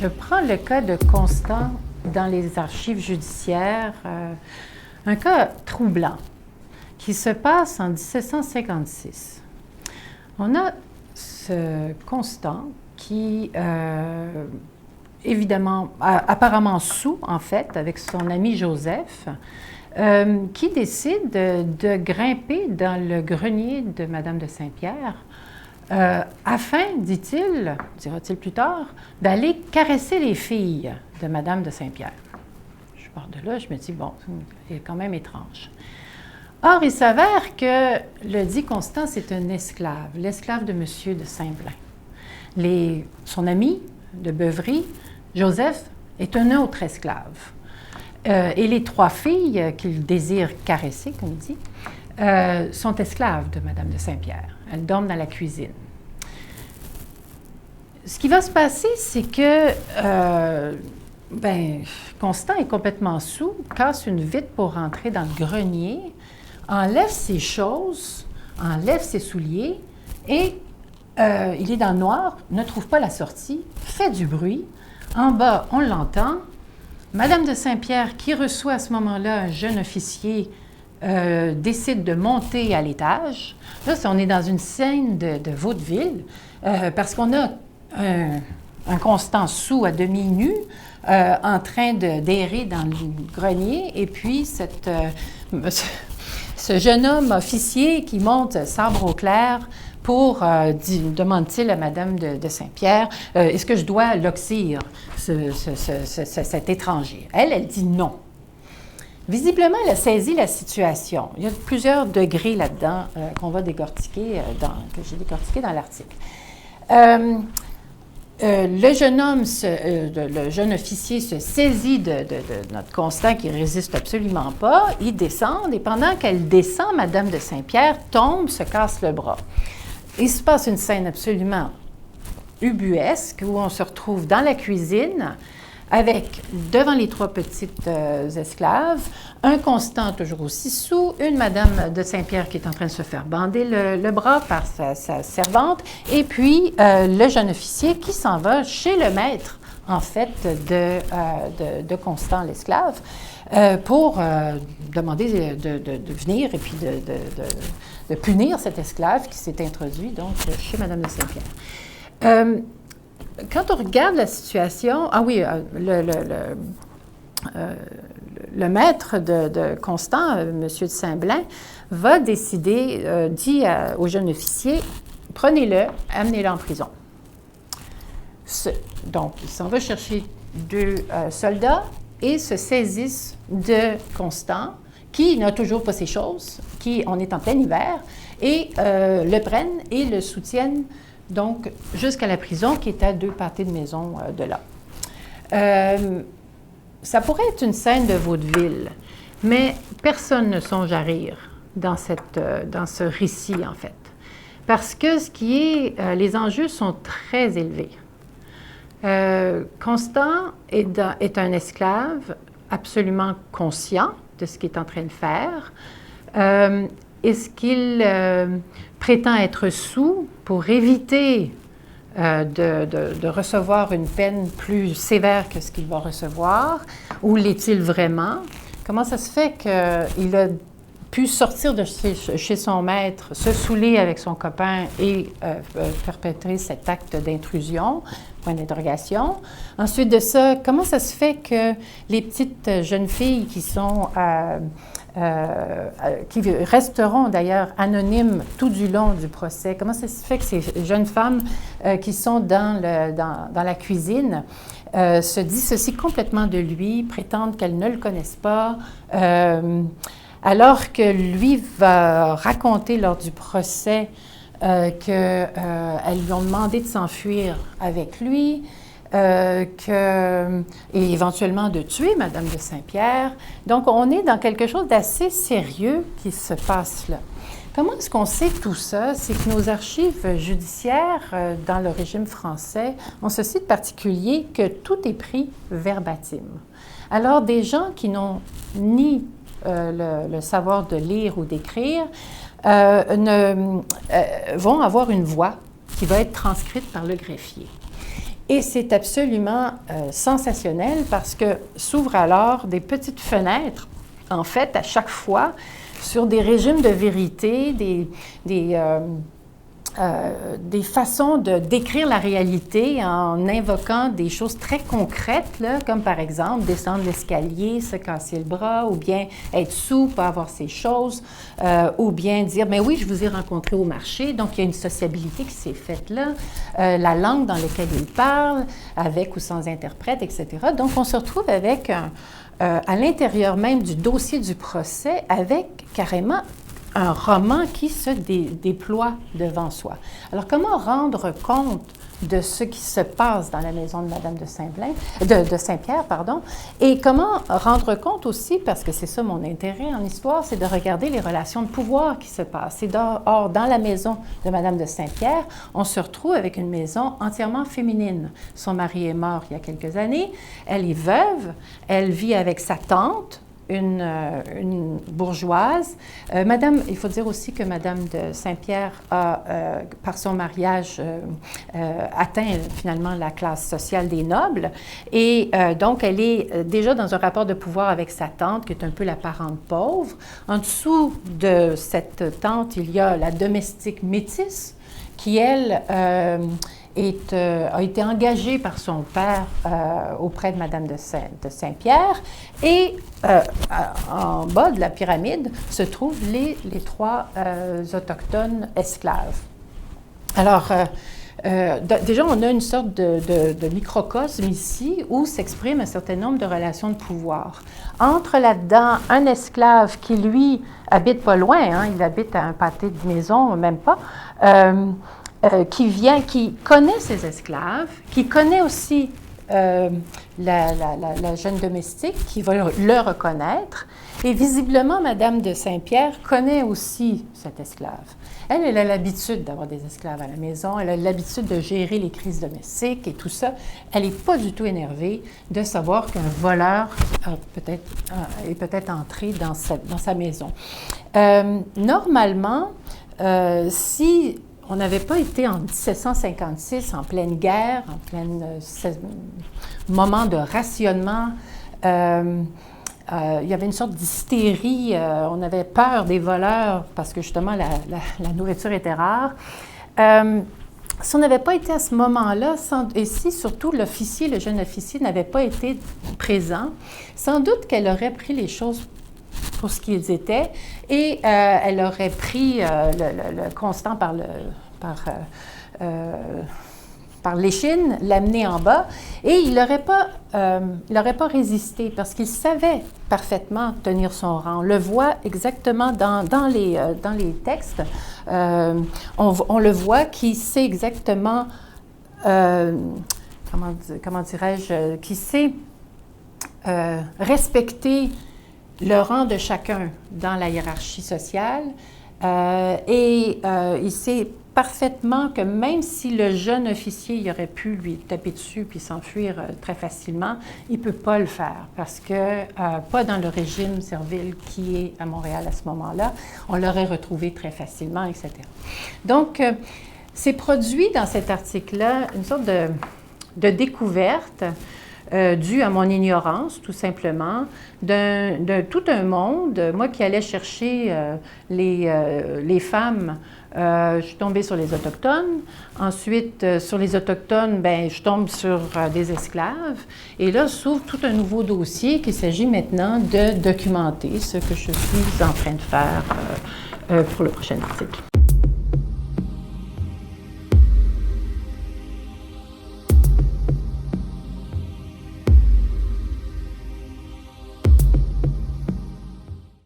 Je prends le cas de Constant dans les archives judiciaires, un cas troublant qui se passe en 1756. On a ce Constant qui, évidemment, apparemment saoul, en fait, avec son ami Joseph, qui décide de grimper dans le grenier de Madame de Saint-Pierre afin, dit-il, dira-t-il plus tard, d'aller caresser les filles de Madame de Saint-Pierre. Je pars de là, je me dis, bon, c'est quand même étrange. Or, il s'avère que le dit Constant, c'est un esclave, l'esclave de Monsieur de Saint-Blain. Son ami de Beuvry, Joseph, est un autre esclave. Et les trois filles qu'il désire caresser, comme il dit, sont esclaves de Madame de Saint-Pierre. Elles dorment dans la cuisine. Ce qui va se passer, c'est que Constant est complètement saoul, casse une vitre pour rentrer dans le grenier, enlève ses choses, enlève ses souliers et il est dans le noir, ne trouve pas la sortie, fait du bruit. En bas, on l'entend. Madame de Saint-Pierre, qui reçoit à ce moment-là un jeune officier, décide de monter à l'étage. Là, on est dans une scène de vaudeville, parce qu'on a un Constant saoul à demi nu, en train d'errer dans le grenier, et puis ce jeune homme officier qui monte sabre au clair pour, demande-t-il à Madame de Saint-Pierre, est-ce que je dois l'oxyre, cet étranger? Elle dit non. Visiblement, elle a saisi la situation. Il y a plusieurs degrés là-dedans qu'on va décortiquer, que j'ai décortiqué dans l'article. Le jeune homme, le jeune officier se saisit de notre Constant qui ne résiste absolument pas. Ils descendent et pendant qu'elle descend, Madame de Saint-Pierre tombe, se casse le bras. Il se passe une scène absolument ubuesque où on se retrouve dans la cuisine avec, devant les trois petites esclaves, un Constant toujours aussi saoul, une Madame de Saint-Pierre qui est en train de se faire bander le bras par sa servante, et puis le jeune officier qui s'en va chez le maître, en fait, de Constant, l'esclave, pour demander de venir et puis de punir cet esclave qui s'est introduit donc chez Madame de Saint-Pierre. Quand on regarde la situation, le maître de Constant, M. de Saint-Blain, va décider, dit au jeune officier, prenez-le, amenez-le en prison. Donc, il s'en va chercher deux soldats et se saisissent de Constant, qui n'a toujours pas ses choses, on est en plein hiver, et le prennent et le soutiennent donc jusqu'à la prison qui est à 2 pâtés de maison de là. Ça pourrait être une scène de vaudeville, mais personne ne songe à rire dans ce récit, en fait. Parce que les enjeux sont très élevés. Constant est un esclave absolument conscient de ce qu'il est en train de faire. Est-ce qu'il prétend être saoul pour éviter de recevoir une peine plus sévère que ce qu'il va recevoir? Ou l'est-il vraiment? Comment ça se fait qu'il a pu sortir de chez son maître, se saouler avec son copain et perpétrer cet acte d'intrusion? Point d'interrogation. Ensuite de ça, comment ça se fait que les petites jeunes filles qui sont... qui resteront d'ailleurs anonymes tout du long du procès. Comment ça se fait que ces jeunes femmes qui sont dans la cuisine se dissocient complètement de lui, prétendent qu'elles ne le connaissent pas, alors que lui va raconter lors du procès qu'elles lui ont demandé de s'enfuir avec lui, et éventuellement de tuer Madame de Saint-Pierre. Donc, on est dans quelque chose d'assez sérieux qui se passe là. Comment est-ce qu'on sait tout ça? C'est que nos archives judiciaires dans le régime français ont ceci de particulier que tout est pris verbatim. Alors, des gens qui n'ont ni le savoir de lire ou d'écrire vont avoir une voix qui va être transcrite par le greffier. Et c'est absolument sensationnel parce que s'ouvrent alors des petites fenêtres, en fait, à chaque fois, sur des régimes de vérité, des façons de décrire la réalité en invoquant des choses très concrètes, là, comme par exemple descendre l'escalier, se casser le bras, ou bien être sous, pas avoir ses choses, ou bien dire, mais oui, je vous ai rencontré au marché, donc il y a une sociabilité qui s'est faite là, la langue dans laquelle il parle, avec ou sans interprète, etc. Donc on se retrouve avec, à l'intérieur même du dossier du procès, avec carrément un roman qui se déploie devant soi. Alors, comment rendre compte de ce qui se passe dans la maison de Madame de Saint-Pierre, pardon, et comment rendre compte aussi, parce que c'est ça mon intérêt en histoire, c'est de regarder les relations de pouvoir qui se passent. Et or, dans la maison de Madame de Saint-Pierre, on se retrouve avec une maison entièrement féminine. Son mari est mort il y a quelques années, elle est veuve, elle vit avec sa tante, une bourgeoise. Il faut dire aussi que Madame de Saint-Pierre a, par son mariage, atteint finalement la classe sociale des nobles. Et donc, elle est déjà dans un rapport de pouvoir avec sa tante, qui est un peu la parente pauvre. En dessous de cette tante, il y a la domestique métisse, qui, elle, a été engagée par son père auprès de Madame de Saint-Pierre. Et en bas de la pyramide se trouvent les trois autochtones esclaves. Alors, déjà, on a une sorte de microcosme ici où s'exprime un certain nombre de relations de pouvoir. Entre là-dedans un esclave qui, lui, habite pas loin, hein, il habite à un pâté de maison, même pas, qui connaît ses esclaves, qui connaît aussi la jeune domestique, qui va le reconnaître. Et visiblement, Madame de Saint-Pierre connaît aussi cet esclave. Elle a l'habitude d'avoir des esclaves à la maison, elle a l'habitude de gérer les crises domestiques et tout ça. Elle n'est pas du tout énervée de savoir qu'un voleur est peut-être entré dans sa maison. Normalement, si on n'avait pas été en 1756 en pleine guerre, en plein moment de rationnement, il y avait une sorte d'hystérie, on avait peur des voleurs parce que justement la nourriture était rare. Si on n'avait pas été à ce moment-là, et si surtout le jeune officier n'avait pas été présent, sans doute qu'elle aurait pris les choses pour ce qu'ils étaient, et elle aurait pris le Constant par l'échine, l'amener en bas, et il n'aurait pas résisté parce qu'il savait parfaitement tenir son rang. On le voit exactement dans les textes. On le voit qu'il sait exactement, comment dirais-je, qu'il sait respecter le rang de chacun dans la hiérarchie sociale, et il sait parfaitement que même si le jeune officier il aurait pu lui taper dessus puis s'enfuir très facilement, il ne peut pas le faire parce que, pas dans le régime servile qui est à Montréal à ce moment-là, on l'aurait retrouvé très facilement, etc. Donc, c'est produit dans cet article-là une sorte de découverte due à mon ignorance, tout simplement, de tout un monde. Moi qui allais chercher les femmes, je suis tombée sur les Autochtones. Ensuite, sur les Autochtones, je tombe sur des esclaves. Et là, s'ouvre tout un nouveau dossier qu'il s'agit maintenant de documenter, ce que je suis en train de faire pour le prochain article.